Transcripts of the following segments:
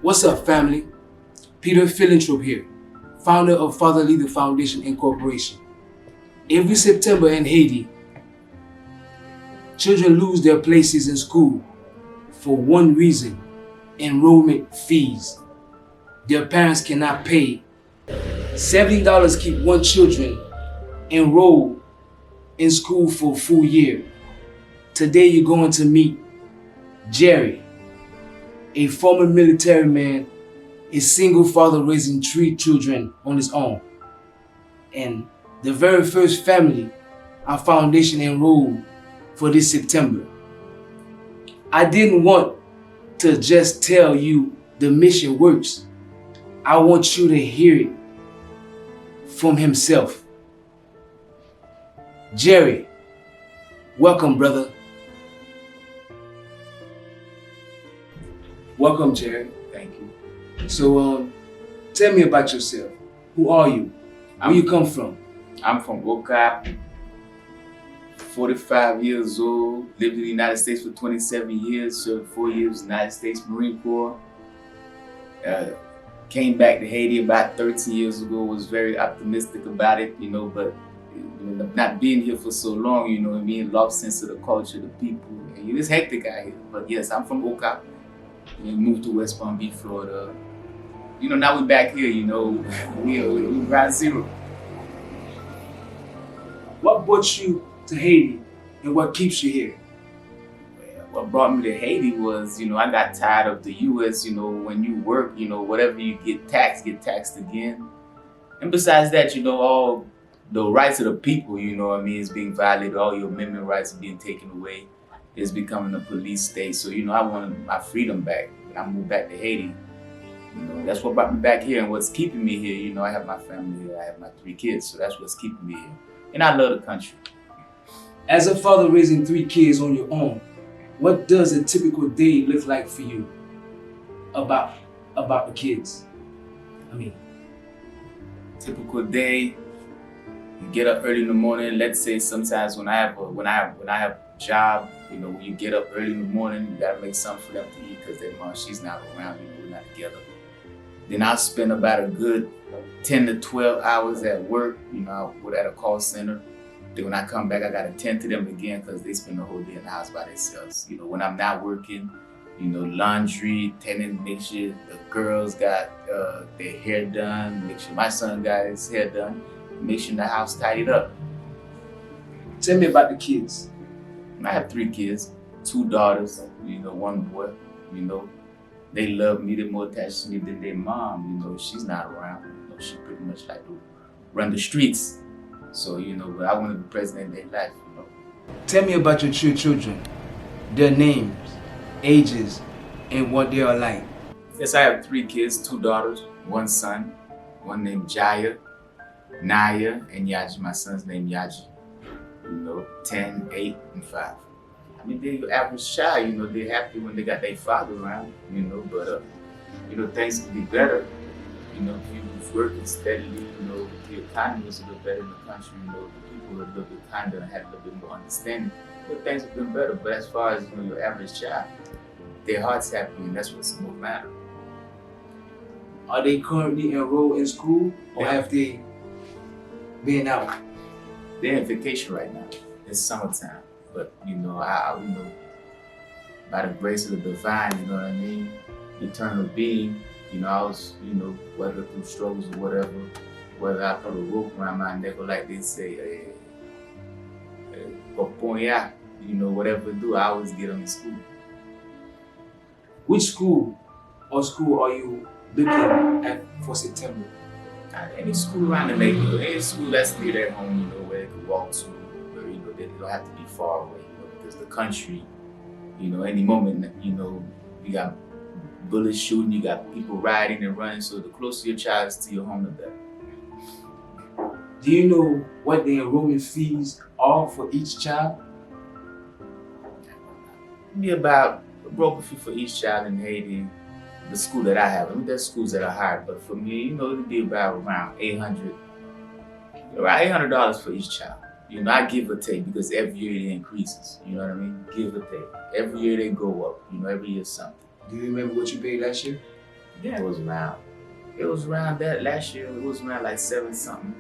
What's up, family? Peter Philanthrope here, founder of FatherLeader Foundation Incorporation. Every September in Haiti, children lose their places in school for one reason: enrollment fees. Their parents cannot pay. $70 keep one children enrolled in school for a full year. Today you're going to meet Jerry, a former military man, a single father raising 3 children on his own, and the very first family our foundation enrolled for this September. I didn't want to just tell you the mission works. I want you to hear it from himself. Jerry, welcome, brother. Welcome, Jerry. Thank you. So, tell me about yourself. Who are you? Where you come from? I'm from Okap, 45 years old, lived in the United States for 27 years, served 4 years in the United States Marine Corps. Came back to Haiti about 13 years ago, was very optimistic about it, but not being here for so long, being lost sense of the culture, the people, and it's hectic out here. But yes, I'm from Okap. We moved to West Palm Beach, Florida. Now we're back here, we're ground zero. What brought you to Haiti and what keeps you here? What brought me to Haiti was, I got tired of the U.S., when you work, whatever you get taxed again. And besides that, all the rights of the people, is being violated. All your amendment rights are being taken away. It's becoming a police state. So, I wanted my freedom back. I moved back to Haiti. That's what brought me back here and what's keeping me here. I have my family here. I have my 3 kids. So that's what's keeping me here. And I love the country. As a father raising 3 kids on your own, what does a typical day look like for you about the kids? Typical day, you get up early in the morning. Let's say sometimes when I have a job, when you get up early in the morning, you gotta make something for them to eat because their mom, she's not around, we're not together. Then I'll spend about a good 10 to 12 hours at work, at a call center. Then when I come back, I gotta tend to them again because they spend the whole day in the house by themselves. When I'm not working, laundry, tending, make sure the girls got their hair done, make sure my son got his hair done, make sure the house tidied up. Tell me about the kids. I have 3 kids, 2 daughters, 1 boy. They love me, they're more attached to me than their mom. She's not around. She pretty much like to run the streets. So, but I want to be president in their life, Tell me about your 3 children, their names, ages, and what they are like. Yes, I have 3 kids, 2 daughters, 1 son, one named Jaya, Naya, and Yaji. My son's named Yaji. 10, 8, and 5. They're your average child, they're happy when they got their father around, but things could be better. If you was working steadily, the economy was a little better in the country, the people were a little bit kinder and had a little bit more understanding. Things have been better, but as far as your average child, their heart's happy and that's what's more matter. Are they currently enrolled in school or have they been out? They're in vacation right now. It's summertime, but by the grace of the divine, eternal being, I was, whether through struggles or whether I put a rope around my neck or like they say, whatever I do, I always get them in school. Which school are you looking at for September? Any school around the neighborhood, any school that's near their home, where they could walk to, where they don't have to be far away, because the country, any moment, you got bullets shooting, you got people riding and running, so the closer your child is to your home, the better. Do you know what the enrollment fees are for each child? Be about a broker fee for each child in Haiti. The school that I have, there's schools that are higher, but for me, it'd be about around $800 for each child. I give or take because every year it increases. You know what I mean? Give or take. Every year they go up. Every year something. Do you remember what you paid last year? Yeah, it was around. It was around that last year. It was around like 7 something.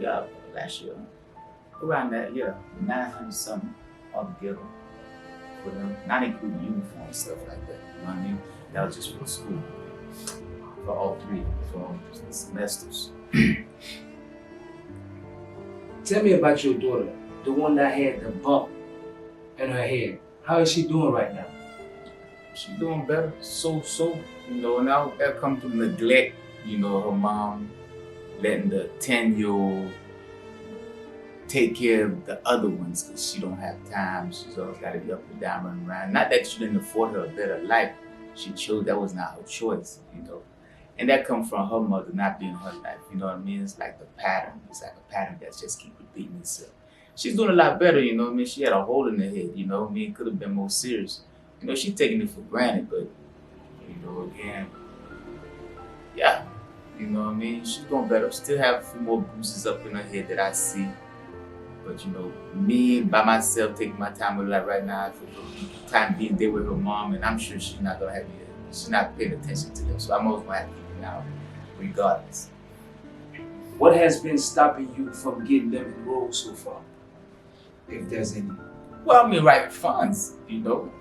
Yeah, last year. Around that, yeah. 900 something altogether for them. Not including uniform and stuff like that. You know what I mean? That was just for the school. For all three. For all the semesters. Tell me about your daughter, the one that had the bump in her head. How is she doing right now? She doing better. So, you know, now that come to neglect, you know, her mom letting the 10-year-old take care of the other ones because she don't have time. She's always got to be up and down, running around. Not that she didn't afford her a better life. She chose, that was not her choice, you know. And that comes from her mother not being her life, you know what I mean? It's like the pattern. It's like a pattern that just keeps repeating itself. She's doing a lot better, you know what I mean? She had a hole in her head, you know what I mean? It could have been more serious. You know, she's taking it for granted, but, you know, again, yeah, you know what I mean? She's doing better. Still have a few more bruises up in her head that I see. But, you know, me by myself taking my time with her like right now, for the time being there with her mom, and I'm sure she's not going to have me, she's not paying attention to them. So I'm always going to have to keep it out, regardless. What has been stopping you from getting them enrolled so far, if there's any? Well, I mean, right, funds, you know.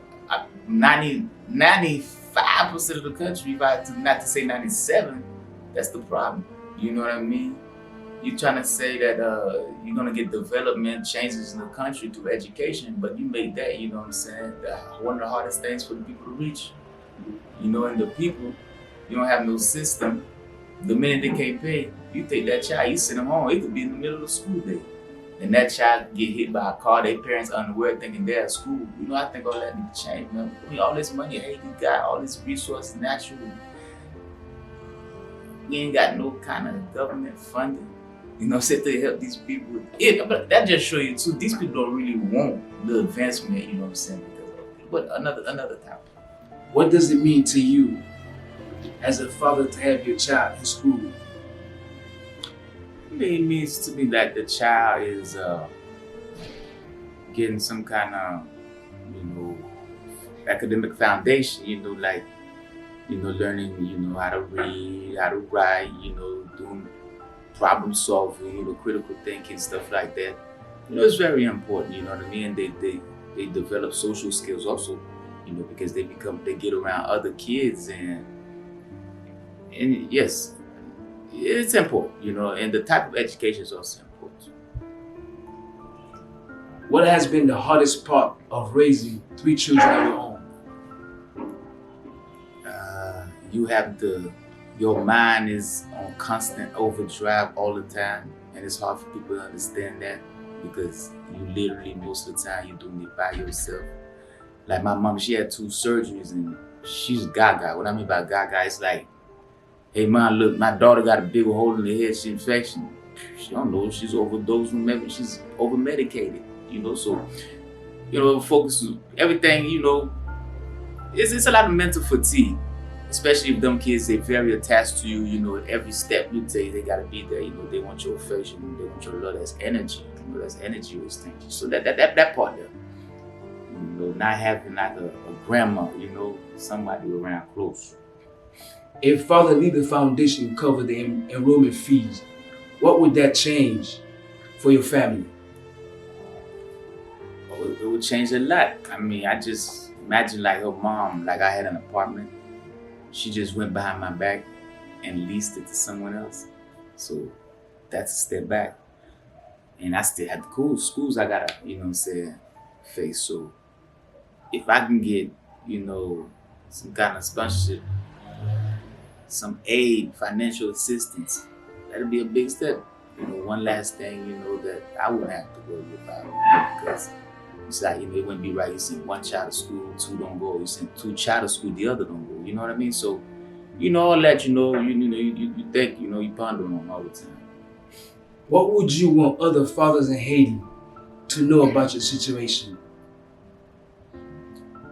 95% of the country, not to say 97, that's the problem. You know what I mean? You're trying to say that you're going to get development changes in the country through education, but you make that, you know what I'm saying, one of the hardest things for the people to reach. You know, and the people, you don't have no system. The minute they can't pay, you take that child, you send them home. It could be in the middle of the school day. And that child get hit by a car, their parents unaware thinking they're at school. You know, I think all that needs to change, man. I mean, all this money Haiti got, all this resources, naturally. We ain't got no kind of government funding. You know, set to help these people. But that just shows you too, these people don't really want the advancement, you know what I'm saying? But another topic. What does it mean to you as a father to have your child in school? It means to me that the child is getting some kind of, you know, academic foundation, you know, like, you know, learning, you know, how to read, how to write, you know, doing problem solving, you know, critical thinking, stuff like that. You know, it's very important, you know what I mean? They develop social skills also, you know, because they get around other kids and yes, it's important, you know, and the type of education is also important. What has been the hardest part of raising 3 children of your own? You have your mind is on constant overdrive all the time, and it's hard for people to understand that because you literally most of the time you're doing it by yourself. Like my mom, she had 2 surgeries and she's gaga. What I mean by gaga, it's like, hey man, look, my daughter got a big hole in the head, she's infection. She don't know, she's overdosed, maybe she's over medicated, you know, so, you know, focus on everything, you know, it's a lot of mental fatigue. Especially if them kids, they're very attached to you, you know, every step you take, they gotta be there, you know, they want your affection, they want your love, that's energy, you know, that's energy exchange. So that part there, you know, not having like a grandma, you know, somebody around close. If FatherLeader Foundation covered the enrollment fees, what would that change for your family? Oh, it would change a lot. I mean, I just imagine like her mom, like I had an apartment. She just went behind my back and leased it to someone else. So that's a step back. And I still had the schools I gotta, you know what I'm saying, face. So if I can get, you know, some kind of sponsorship, some aid, financial assistance, that'll be a big step. You know, one last thing, you know, that I wouldn't have to worry about, you know, because it's like, you know, it wouldn't be right. You send 1 child to school, 2 don't go. You send 2 child to school, the other don't go. You know what I mean? So, you know, all that, you know, you think, you know, you ponder on all the time. What would you want other fathers in Haiti to know about your situation?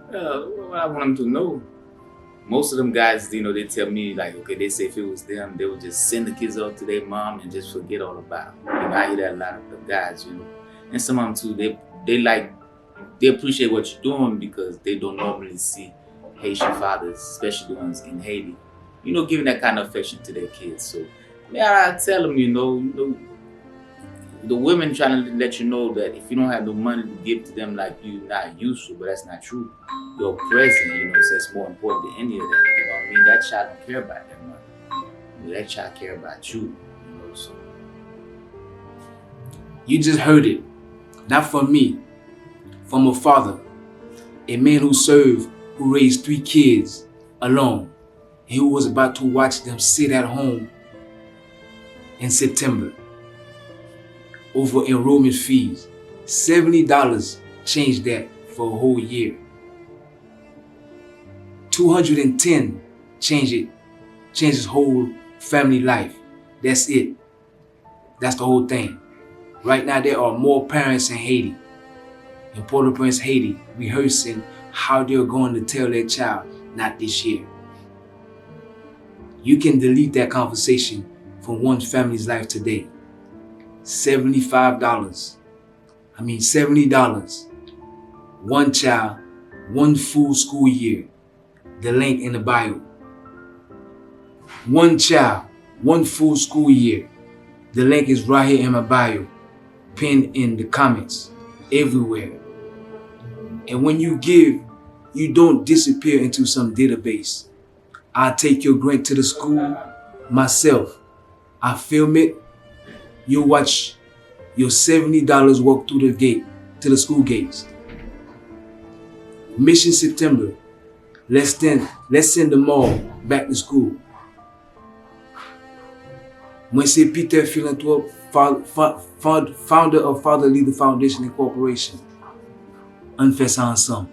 What I want them to know, most of them guys, you know, they tell me like, okay, they say if it was them, they would just send the kids off to their mom and just forget all about it. You know, I hear that a lot of the guys, you know, and some of them too, they appreciate what you're doing because they don't normally see Haitian fathers, especially the ones in Haiti, giving that kind of affection to their kids. So, I tell them, the women trying to let you know that if you don't have no money to give to them, like you're not useful, but that's not true. Your presence, it's more important than any of that. You know what I mean? That child don't care about that money. That child care about you. So. You just heard it. Not from me. From a father. A man who served, who raised 3 kids alone. And who was about to watch them sit at home in September over enrollment fees. $70 changed that for a whole year. $210 changed his whole family life. That's it. That's the whole thing. Right now there are more parents in Haiti, in Port-au-Prince, Haiti, rehearsing how they're going to tell their child, not this year. You can delete that conversation from one family's life today. $70. One child, one full school year. The link in the bio. One child, one full school year. The link is right here in my bio, pinned in the comments, everywhere. And when you give, you don't disappear into some database. I take your grant to the school myself. I film it. You watch your $70 walk through the gate, to the school gates. Mission September. Let's send them all back to school. Moi, c'est Peter, philanthrope, founder of FatherLeader Foundation Incorporation. On fait ça ensemble.